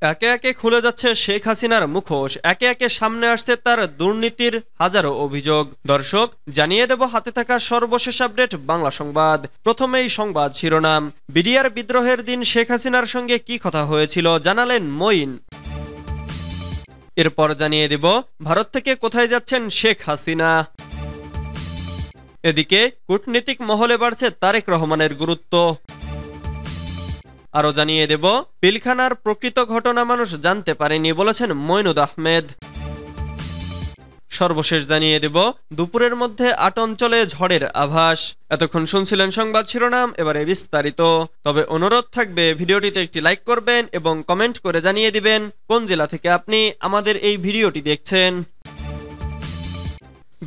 একে একে খুলে যাচ্ছে শেখ হাসিনার মুখোশ, একে একে সামনে আসছে তার দুর্নীতির হাজারো অভিযোগ। দর্শক, জানিয়ে দেব হাতে থাকা সর্বশেষ আপডেট বাংলা সংবাদ। প্রথমেই সংবাদ শিরোনাম। বিডিআর বিদ্রোহের দিন শেখ হাসিনার সঙ্গে কি কথা হয়েছিল জানালেন মঈন। এরপর জানিয়ে দেব ভারত থেকে কোথায় যাচ্ছেন শেখ হাসিনা। এদিকে কূটনীতিক মহলে বাড়ছে তারেক রহমানের গুরুত্ব। আরো জানিয়ে দেব পিলখানার প্রকৃত ঘটনা মানুষ জানতে পারেনি বলেছেন মইনুদ আহমেদ। সর্বশেষ জানিয়ে দেব দুপুরের মধ্যে ৮ অঞ্চলে ঝড়ের আভাস। এতক্ষণ শুনছিলেন সংবাদ শিরোনাম, এবারে বিস্তারিত। তবে অনুরোধ থাকবে ভিডিওটিতে একটি লাইক করবেন এবং কমেন্ট করে জানিয়ে দিবেন কোন জেলা থেকে আপনি আমাদের এই ভিডিওটি দেখছেন।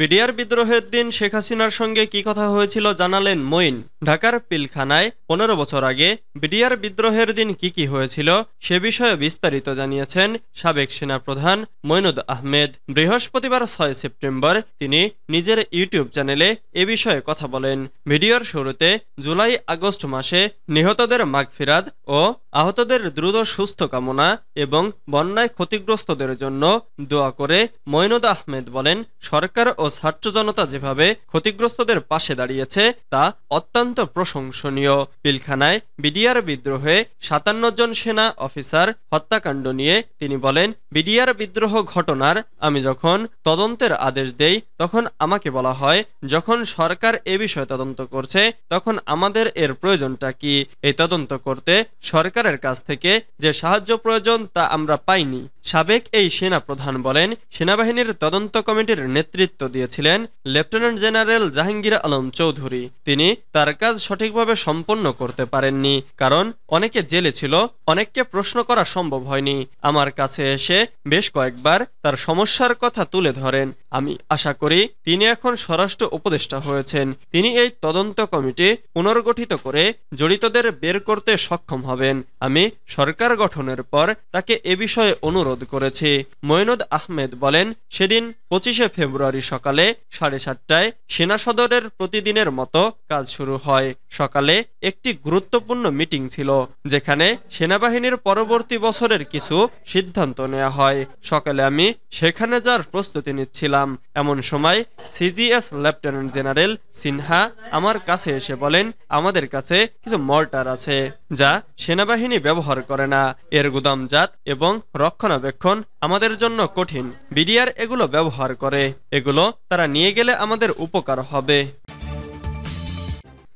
বিডিআর বিদ্রোহের দিন শেখ হাসিনার সঙ্গে কি কথা হয়েছিল জানালেন মঈন। ঢাকার পিলখানায় ১৫ বছর আগে বিডিআর বিদ্রোহের দিন কি হয়েছিল সে বিষয়ে বিস্তারিত জানিয়েছেন সাবেক সেনাপ্রধান মইনুদ আহমেদ। বৃহস্পতিবার ৬ সেপ্টেম্বর তিনি নিজের ইউটিউব চ্যানেলে এ বিষয়ে কথা বলেন। ভিডিওর শুরুতে জুলাই আগস্ট মাসে নিহতদের মাগফিরাত ও আহতদের দ্রুত সুস্থ কামনা এবং বন্যায় ক্ষতিগ্রস্তদের জন্য দোয়া করে মইনুদ আহমেদ বলেন, সরকার ও ছাত্র জনতা যেভাবে ক্ষতিগ্রস্তদের পাশে দাঁড়িয়েছে তা অত্যন্ত প্রশংসনীয়। পিলখানায় বিডিআর বিদ্রোহে ৫৭ জন সেনা অফিসার হত্যাকাণ্ড নিয়ে তিনি বলেন, বিডিআর বিদ্রোহ ঘটনার আমি যখন তদন্তের আদেশ দেই তখন আমাকে বলা হয়, যখন সরকার এ বিষয়ে তদন্ত করছে তখন আমাদের এর প্রয়োজনটা কি? এই তদন্ত করতে সরকারের কাছ থেকে যে সাহায্য প্রয়োজন তা আমরা পাইনি। সাবেক এই সেনা প্রধান বলেন, সেনাবাহিনীর তদন্ত কমিটির নেতৃত্ব দিয়েছিলেন লেফটেন্যান্ট জেনারেল জাহাঙ্গীর আলম চৌধুরী। তিনি তার কাজ সঠিকভাবে সম্পন্ন করতে পারেননি, কারণ অনেকে জেলে ছিল, অনেককে প্রশ্ন করা সম্ভব হয়নি। আমার কাছে এসে বেশ কয়েকবার তার সমস্যার কথা তুলে ধরেন। আমি আশা করি তিনি এখন স্বরাষ্ট্র উপদেষ্টা হয়েছেন। তিনি এই তদন্ত কমিটি পুনর্গঠিত করে জড়িতদের বের করতে সক্ষম হবেন। আমি সরকার গঠনের পর তাকে এ বিষয়ে অনুরোধ করেছি। মইনুদ আহমেদ বলেন, সেদিন ২৫শে ফেব্রুয়ারি সকালে ৭:৩০টায় সেনা সদরের প্রতিদিনের মতো কাজ শুরু হয়। সকালে একটি গুরুত্বপূর্ণ মিটিং ছিল যেখানে সেনাবাহিনীর পরবর্তী বছরের কিছু সিদ্ধান্ত নেওয়া হয়। সকালে আমি সেখানে যাওয়ার প্রস্তুতি নিচ্ছিলাম, এমন সময় সিজিএস লেফটেন্যান্ট জেনারেল সিনহা আমার কাছে এসে বলেন, আমাদের কাছে কিছু মর্টার আছে যা সেনাবাহিনী ব্যবহার করে না, এর গুদামজাত এবং রক্ষণাবেক্ষণ আমাদের জন্য কঠিন। বিডিআর এগুলো ব্যবহার করে, এগুলো তারা নিয়ে গেলে আমাদের উপকার হবে।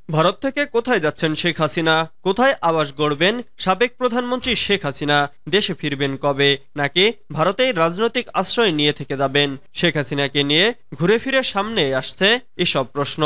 ভারত থেকে কোথায় যাচ্ছেন শেখ হাসিনা? কোথায় আবাস গড়বেন সাবেক প্রধানমন্ত্রী শেখ হাসিনা? দেশে ফিরবেন কবে? নাকি ভারতেই রাজনৈতিক আশ্রয় নিয়ে থেকে যাবেন? শেখ হাসিনাকে নিয়ে ঘুরে ফিরে সামনে আসছে এসব প্রশ্ন।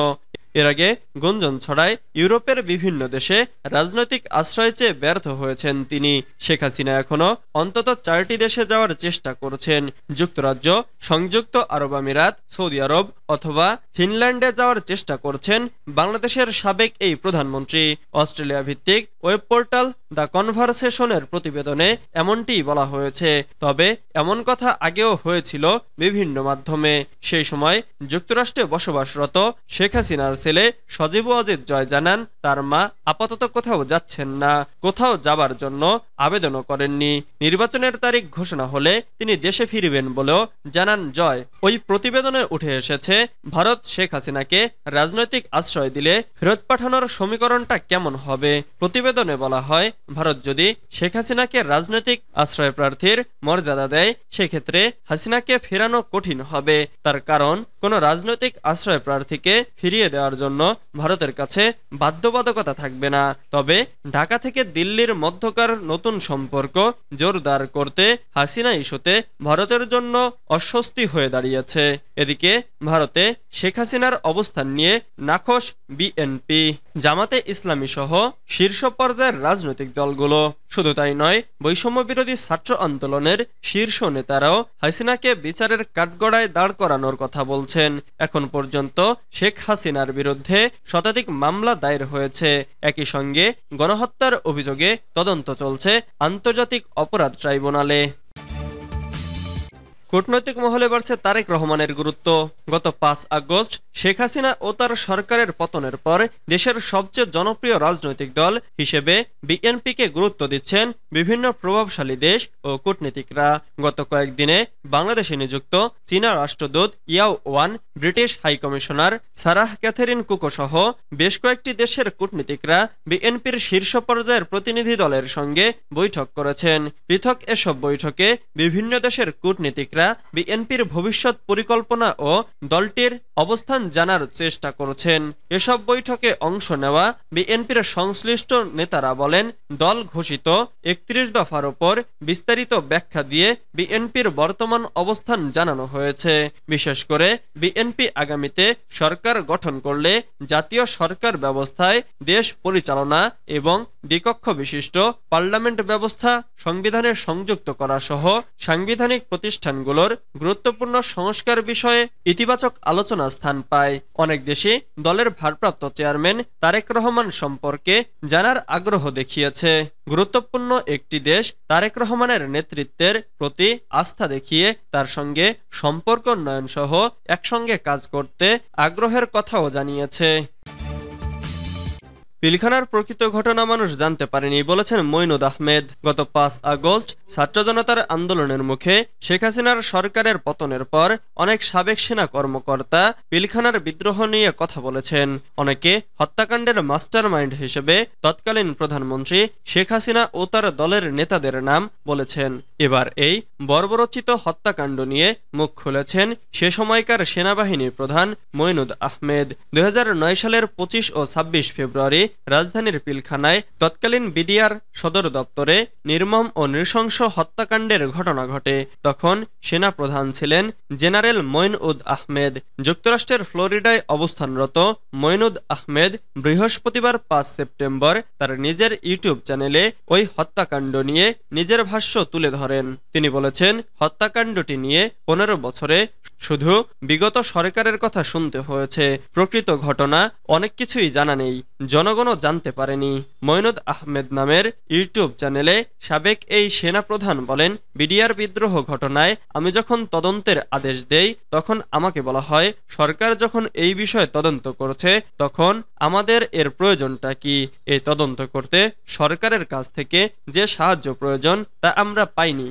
এর আগে গুঞ্জন ছড়ায় ইউরোপের বিভিন্ন দেশে রাজনৈতিক আশ্রয় চেয়ে ব্যর্থ হয়েছেন তিনি। শেখ হাসিনা এখনো অন্তত ৪টি দেশে যাওয়ার চেষ্টা করছেন। যুক্তরাজ্য, সংযুক্ত আরব আমিরাত, সৌদি আরব অথবা ফিনল্যান্ডে যাওয়ার চেষ্টা করছেন বাংলাদেশের সাবেক এই প্রধানমন্ত্রী। অস্ট্রেলিয়া ভিত্তিক ওয়েব পোর্টাল দ্য কনভারসেশনের প্রতিবেদনে এমনটিই বলা হয়েছে। তবে এমন কথা আগেও হয়েছিল বিভিন্ন মাধ্যমে। সেই সময় যুক্তরাষ্ট্রে বসবাসরত শেখ হাসিনার ছেলে সজীব ওয়াজেদ জয় জানান, তার মা আপাতত কোথাও যাচ্ছেন না, কোথাও যাবার জন্য আবেদনও করেননি। নির্বাচনের তারিখ ঘোষণা হলে তিনি দেশে ফিরবেন বলেও জানান জয়। ওই প্রতিবেদনে উঠে এসেছে, ভারত শেখ হাসিনাকে রাজনৈতিক আশ্রয় দিলে ফেরত পাঠানোর সমীকরণটা কেমন হবে। প্রতিবেদনে বলা হয়, ভারত যদি শেখ হাসিনাকে রাজনৈতিক আশ্রয় প্রার্থীর মর্যাদা দেয় সেক্ষেত্রে হাসিনাকে ফেরানো কঠিন হবে। তার কারণ, কোন রাজনৈতিক আশ্রয় প্রার্থীকে ফিরিয়ে দেওয়ার জন্য ভারতের কাছে বাধ্যবাধকতা থাকবে না। তবে ঢাকা থেকে দিল্লির মধ্যকার নতুন সম্পর্ক জোরদার করতে হাসিনা ইস্যুতে ভারতের জন্য অস্বস্তি হয়ে দাঁড়িয়েছে। এদিকে ভারতে শেখ হাসিনার অবস্থান নিয়ে নাখোশ বিএনপি, জামাতে ইসলামী সহ শীর্ষ পর্যায়ের রাজনৈতিক দলগুলো। শুধু তাই নয়, বৈষম্য বিরোধী ছাত্র আন্দোলনের শীর্ষ নেতারাও হাসিনাকে বিচারের কাঠগড়ায় দাঁড় করানোর কথা বলছেন। এখন পর্যন্ত শেখ হাসিনার বিরুদ্ধে শতাধিক মামলা দায়ের হয়েছে। একই সঙ্গে গণহত্যার অভিযোগে তদন্ত চলছে আন্তর্জাতিক অপরাধ ট্রাইব্যুনালে। কূটনৈতিক মহলে বাড়ছে তারেক রহমানের গুরুত্ব। গত ৫ আগস্ট শেখ হাসিনা ও তার সরকারের পতনের পর দেশের সবচেয়ে জনপ্রিয় রাজনৈতিক দল হিসেবে বিএনপিকে গুরুত্ব দিচ্ছেন বিভিন্ন প্রভাবশালী দেশ ও কূটনীতিকরা। গত কয়েকদিনে বাংলাদেশে নিযুক্ত চীনা রাষ্ট্রদূত Yao Wen, British high commissioner Sarah Catherine Cooke সহ বেশ কয়েকটি দেশের কূটনীতিকরা বিএনপির শীর্ষ পর্যায়ের প্রতিনিধি দলের সঙ্গে বৈঠক করেছেন। পৃথক এসব বৈঠকে বিভিন্ন দেশের কূটনীতিকরা বিএনপির ভবিষ্যৎ পরিকল্পনা ও দলটির অবস্থান জানার চেষ্টা করছেন। এসব বৈঠকে অংশ নেওয়া বিএনপির সংশ্লিষ্ট নেতারা বলেন, দল ঘোষিত ৩১ দফার ওপর বিস্তারিত ব্যাখ্যা দিয়ে বিএনপির বর্তমান অবস্থান জানানো হয়েছে। বিশেষ করে বিএনপি আগামীতে সরকার গঠন করলে জাতীয় সরকার ব্যবস্থায় দেশ পরিচালনা এবং দ্বিকক্ষ বিশিষ্ট পার্লামেন্ট ব্যবস্থা সংবিধানে সংযুক্ত করা সহ সাংবিধানিক প্রতিষ্ঠানগুলোর গুরুত্বপূর্ণ সংস্কার বিষয়ে ইতিবাচক আলোচনা স্থান পায়। অনেক দেশে দলের ভারপ্রাপ্ত চেয়ারম্যান তারেক রহমান সম্পর্কে জানার আগ্রহ দেখিয়েছে। গুরুত্বপূর্ণ একটি দেশ তারেক রহমানের নেতৃত্বের প্রতি আস্থা দেখিয়ে তার সঙ্গে সম্পর্ক উন্নয়ন সহ একসঙ্গে কাজ করতে আগ্রহের কথাও জানিয়েছে। পিলখানার প্রকৃত ঘটনা মানুষ জানতে পারেনি বলেছেন মঈনুদ আহমেদ। গত ৫ আগস্ট ছাত্র জনতার আন্দোলনের মুখে শেখ হাসিনার সরকারের পতনের পর অনেক সাবেক সেনা কর্মকর্তা পিলখানার বিদ্রোহ নিয়ে কথা বলেছেন। অনেকে হত্যাকাণ্ডের মাস্টারমাইন্ড হিসেবে তৎকালীন প্রধানমন্ত্রী শেখ হাসিনা ও তার দলের নেতাদের নাম বলেছেন। এবার এই বর্বরচিত হত্যাকাণ্ড নিয়ে মুখ খুলেছেন সে সময়কার সেনাবাহিনী প্রধান মঈনুদ আহমেদ। ২০০৯ সালের ২৫ ও ২৬ ফেব্রুয়ারি রাজধানীর পিলখানায় তৎকালীন বিডিআর সদর দপ্তরে নির্মম ও নৃশংস হত্যাকাণ্ডের ঘটনা ঘটে। তখন সেনা প্রধান ছিলেন জেনারেল মঈনুদ আহমেদ। যুক্তরাষ্ট্রের ফ্লোরিডায় অবস্থানরত মঈনুদ আহমেদ বৃহস্পতিবার ৫ সেপ্টেম্বর তার নিজের ইউটিউব চ্যানেলে ওই হত্যাকাণ্ড নিয়ে নিজের ভাষ্য তুলে ধরেন। তিনি বলেছেন, হত্যাকাণ্ডটি নিয়ে ১৫ বছরে শুধু বিগত সরকারের কথা শুনতে হয়েছে, প্রকৃত ঘটনা অনেক কিছুই জানা নেই, জনগণও জানতে পারেনি। মঈনুদ আহমেদ নামের ইউটিউব চ্যানেলে সাবেক এই সেনাপ্রধান বলেন, বিডিআর বিদ্রোহ ঘটনায় আমি যখন তদন্তের আদেশ দেই তখন আমাকে বলা হয় সরকার যখন এই বিষয়ে তদন্ত করছে তখন আমাদের এর প্রয়োজনটা কি? এই তদন্ত করতে সরকারের কাছ থেকে যে সাহায্য প্রয়োজন তা আমরা পাইনি।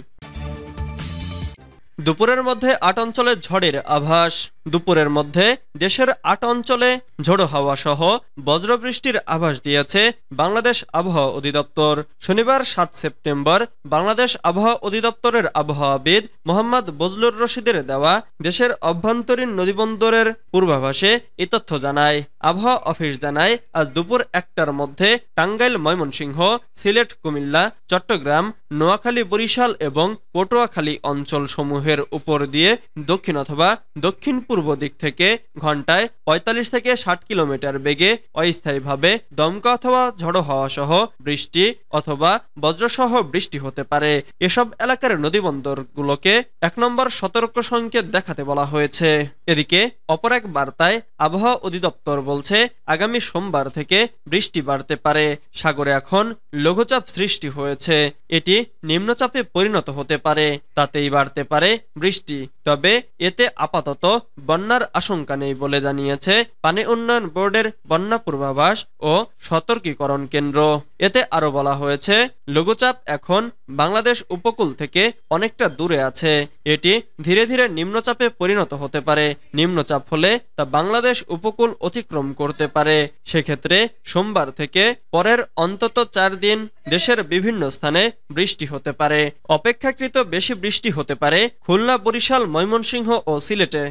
দুপুরের মধ্যে ৮ অঞ্চলে ঝড়ের আভাস। দুপুরের মধ্যে দেশের ৮ অঞ্চলে ঝোড়ো হাওয়া সহ বজ্রবৃষ্টির আভাস দিয়েছে বাংলাদেশ আবহাওয়া অধিদপ্তর। শনিবার ৭ সেপ্টেম্বর বাংলাদেশ আবহাওয়া অধিদপ্তরের আবহাওয়াবিদ মোহাম্মদ বজলুর রশিদের দেওয়া দেশের অভ্যন্তরীণ নদীবন্দরের পূর্বাভাসে এই তথ্য জানায়। আবহাওয়া অফিস জানায়, আজ দুপুর ১টার মধ্যে টাঙ্গাইল, ময়মনসিংহ, সিলেট, কুমিল্লা, চট্টগ্রাম, নোয়াখালী, বরিশাল এবং পটুয়াখালী অঞ্চল সমূহের উপর দিয়ে দক্ষিণ অথবা দক্ষিণ পূর্ব দিক থেকে ঘন্টায় ৪৫ থেকে ৬০ কিলোমিটার বেগে অস্থায়ীভাবে দমকা অথবা ঝড়ো হাওয়া সহ বৃষ্টি অথবা বজ্রসহ বৃষ্টি হতে পারে। এসব এলাকার নদীবন্দরগুলোকে ১ নম্বর সতর্ক সংকেত দেখাতে বলা হয়েছে। এদিকে অপর এক বার্তায় আবহাওয়া অধিদপ্তর বলছে, আগামী সোমবার থেকে বৃষ্টি বাড়তে পারে। সাগরে এখন লঘুচাপ সৃষ্টি হয়েছে, এটি নিম্নচাপে পরিণত হতে পারে, তাতেই বাড়তে পারে বৃষ্টি। তবে এতে আপাতত বন্যার আশঙ্কা নেই বলে জানিয়েছে পানি উন্নয়ন বোর্ডের বন্যা পূর্বাভাস ও সতর্কীকরণ কেন্দ্র। এতে আরো বলা হয়েছে, লঘুচাপ এখন বাংলাদেশ উপকূল থেকে অনেকটা দূরে আছে, এটি ধীরে ধীরে নিম্নচাপে পরিণত হতে পারে। নিম্নচাপ হলে তা বাংলাদেশ উপকূল অতিক্রম করতে পারে। সেক্ষেত্রে সোমবার থেকে পরের অন্তত ৪ দিন দেশের বিভিন্ন স্থানে বৃষ্টি হতে পারে। অপেক্ষাকৃত বেশি বৃষ্টি হতে পারে খুলনা, বরিশাল, ময়মনসিংহ ও সিলেটে।